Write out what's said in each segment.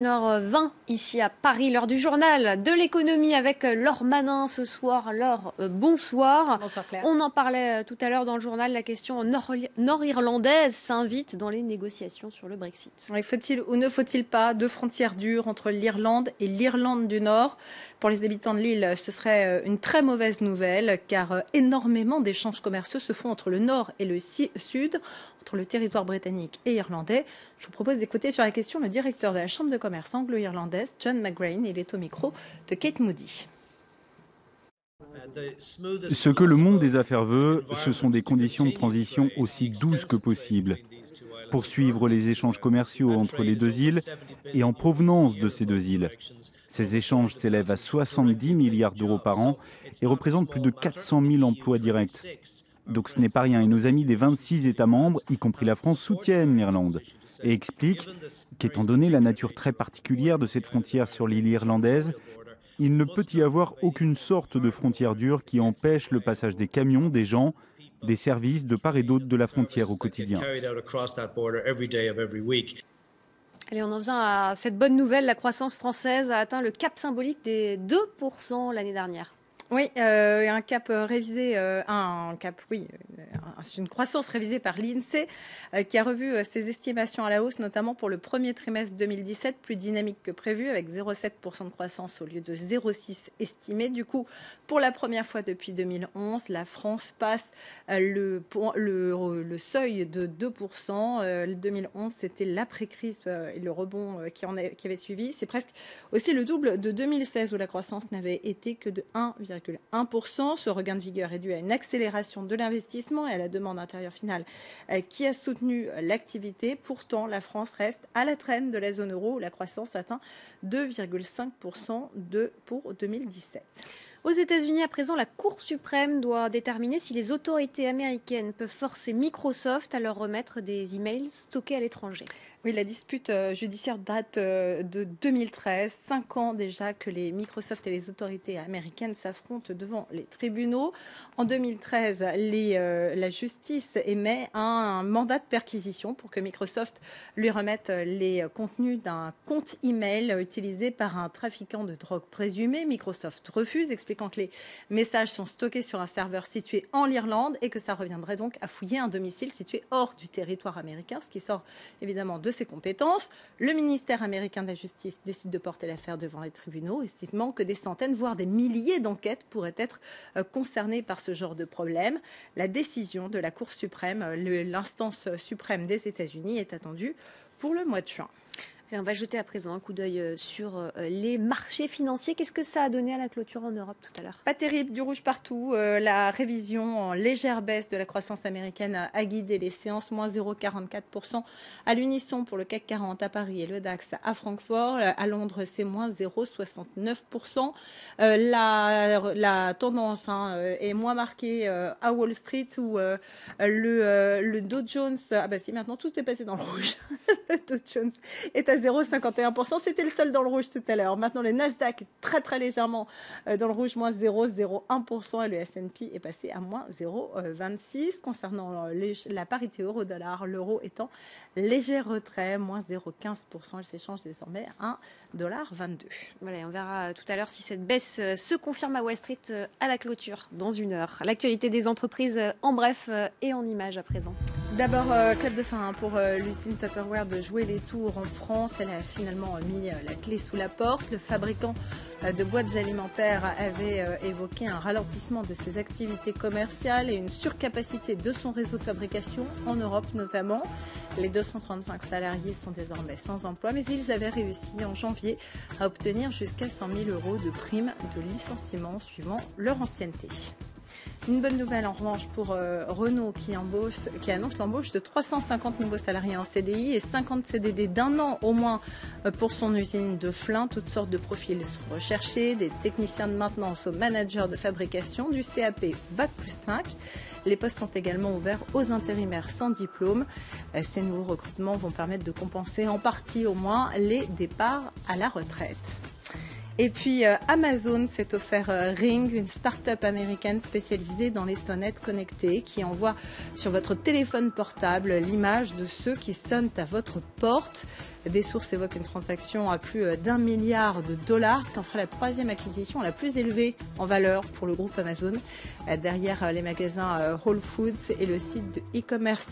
Nord 20 ici à Paris, l'heure du journal de l'économie avec Laure Manin ce soir. Laure, bonsoir. Bonsoir Claire. On en parlait tout à l'heure dans le journal, la question nord-irlandaise s'invite dans les négociations sur le Brexit. Oui, faut-il ou ne faut-il pas deux frontières dures entre l'Irlande et l'Irlande du Nord? Pour les habitants de l'île, ce serait une très mauvaise nouvelle car énormément d'échanges commerciaux se font entre le Nord et le Sud, entre le territoire britannique et irlandais. Je vous propose d'écouter sur la question le directeur de la Chambre de commerce anglo-irlandaise, John McGrain. Il est au micro de Kate Moody. Ce que le monde des affaires veut, ce sont des conditions de transition aussi douces que possible. Poursuivre les échanges commerciaux entre les deux îles et en provenance de ces deux îles. Ces échanges s'élèvent à 70 milliards d'euros par an et représentent plus de 400 000 emplois directs. Donc ce n'est pas rien. Et nos amis des 26 États membres, y compris la France, soutiennent l'Irlande et expliquent qu'étant donné la nature très particulière de cette frontière sur l'île irlandaise, il ne peut y avoir aucune sorte de frontière dure qui empêche le passage des camions, des gens, des services de part et d'autre de la frontière au quotidien. Allez, on en vient à cette bonne nouvelle. La croissance française a atteint le cap symbolique des 2% l'année dernière. Oui, un cap révisé, une croissance révisée par l'INSEE qui a revu ses estimations à la hausse, notamment pour le premier trimestre 2017, plus dynamique que prévu, avec 0,7% de croissance au lieu de 0,6% estimé. Du coup, pour la première fois depuis 2011, la France passe le seuil de 2%. 2011, c'était l'après-crise et le rebond qui avait suivi. C'est presque aussi le double de 2016 où la croissance n'avait été que de 1,1%. Ce regain de vigueur est dû à une accélération de l'investissement et à la demande intérieure finale qui a soutenu l'activité. Pourtant, la France reste à la traîne de la zone euro où la croissance atteint 2,5% pour 2017. Aux États-Unis, à présent, la Cour suprême doit déterminer si les autorités américaines peuvent forcer Microsoft à leur remettre des emails stockés à l'étranger. Oui, la dispute judiciaire date de 2013, 5 ans déjà que les Microsoft et les autorités américaines s'affrontent devant les tribunaux. En 2013, la justice émet un mandat de perquisition pour que Microsoft lui remette les contenus d'un compte email utilisé par un trafiquant de drogue présumé. Microsoft refuse, expliquant que les messages sont stockés sur un serveur situé en Irlande et que ça reviendrait donc à fouiller un domicile situé hors du territoire américain, ce qui sort évidemment de ses compétences. Le ministère américain de la Justice décide de porter l'affaire devant les tribunaux, estimant que des centaines, voire des milliers d'enquêtes pourraient être concernées par ce genre de problème. La décision de la Cour suprême, l'instance suprême des États-Unis, est attendue pour le mois de juin. Et on va jeter à présent un coup d'œil sur les marchés financiers. Qu'est-ce que ça a donné à la clôture en Europe tout à l'heure? Pas terrible, du rouge partout. La révision en légère baisse de la croissance américaine a guidé les séances, moins 0,44% à l'unisson pour le CAC 40 à Paris et le DAX à Francfort. À Londres, c'est moins 0,69%. La tendance est moins marquée à Wall Street où le Dow Jones... maintenant tout est passé dans le rouge. Le Dow Jones est à 0,51%. C'était le seul dans le rouge tout à l'heure. Maintenant, le Nasdaq est très très légèrement dans le rouge, moins 0,01%. Et le S&P est passé à moins 0,26%. Concernant la parité euro-dollar, l'euro est en léger retrait, moins 0,15%. Il s'échange désormais à 1,22$. Voilà, on verra tout à l'heure si cette baisse se confirme à Wall Street à la clôture dans une heure. L'actualité des entreprises en bref et en images à présent. D'abord, clap de fin pour l'usine Tupperware de jouer les tours en France. Elle a finalement mis la clé sous la porte. Le fabricant de boîtes alimentaires avait évoqué un ralentissement de ses activités commerciales et une surcapacité de son réseau de fabrication en Europe notamment. Les 235 salariés sont désormais sans emploi, mais ils avaient réussi en janvier à obtenir jusqu'à 100 000 € de primes de licenciement suivant leur ancienneté. Une bonne nouvelle en revanche pour Renault qui annonce l'embauche de 350 nouveaux salariés en CDI et 50 CDD d'1 an au moins pour son usine de Flins. Toutes sortes de profils sont recherchés, des techniciens de maintenance aux managers de fabrication, du CAP Bac+5. Les postes sont également ouverts aux intérimaires sans diplôme. Ces nouveaux recrutements vont permettre de compenser en partie au moins les départs à la retraite. Et puis Amazon s'est offert Ring, une start-up américaine spécialisée dans les sonnettes connectées qui envoie sur votre téléphone portable l'image de ceux qui sonnent à votre porte. Des sources évoquent une transaction à plus d'1 milliard de dollars, ce qui en ferait la troisième acquisition la plus élevée en valeur pour le groupe Amazon. Derrière les magasins Whole Foods et le site de e-commerce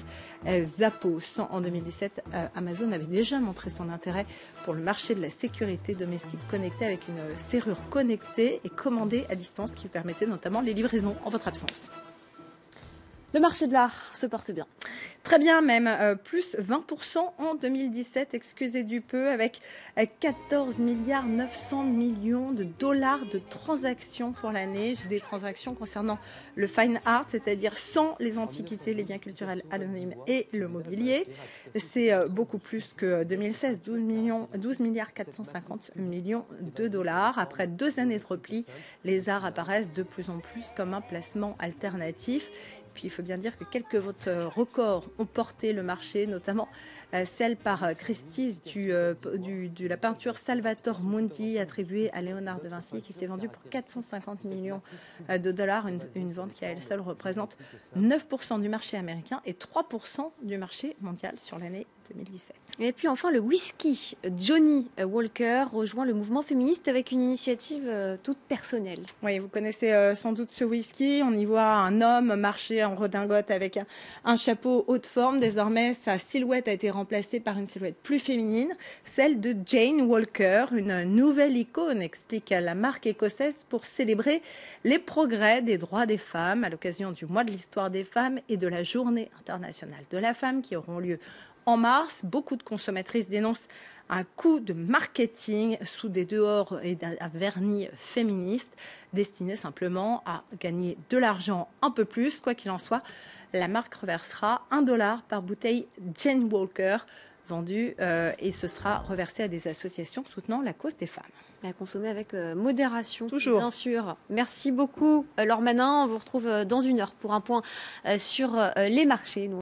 Zappos. En 2017, Amazon avait déjà montré son intérêt pour le marché de la sécurité domestique connectée avec une serrure connectée et commandée à distance qui permettait notamment les livraisons en votre absence. Le marché de l'art se porte bien. Très bien même, plus 20% en 2017, excusez du peu, avec 14 milliards 900 millions de dollars de transactions pour l'année. J'ai des transactions concernant le fine art, c'est-à-dire sans les antiquités, les biens culturels anonymes et le mobilier. C'est beaucoup plus que 2016, 12 milliards 450 millions de dollars. Après 2 années de repli, les arts apparaissent de plus en plus comme un placement alternatif. Puis il faut bien dire que quelques votes records ont porté le marché, notamment celle par Christie's de la peinture Salvator Mundi attribuée à Léonard de Vinci qui s'est vendue pour 450 millions de dollars, une vente qui à elle seule représente 9% du marché américain et 3% du marché mondial sur l'année 2017. Et puis enfin, le whisky. Johnny Walker rejoint le mouvement féministe avec une initiative toute personnelle. Oui, vous connaissez sans doute ce whisky. On y voit un homme marcher en redingote avec un chapeau haute forme. Désormais, sa silhouette a été remplacée par une silhouette plus féminine, celle de Jane Walker, une nouvelle icône, explique la marque écossaise, pour célébrer les progrès des droits des femmes à l'occasion du mois de l'histoire des femmes et de la journée internationale de la femme qui auront lieu en mars. Beaucoup de consommatrices dénoncent un coup de marketing sous des dehors et d'un vernis féministe destiné simplement à gagner de l'argent un peu plus. Quoi qu'il en soit, la marque reversera $1 par bouteille Jane Walker vendue et ce sera reversé à des associations soutenant la cause des femmes. À consommer avec modération, toujours. Bien sûr. Merci beaucoup, Laure Manin. On vous retrouve dans 1 heure pour un point sur les marchés.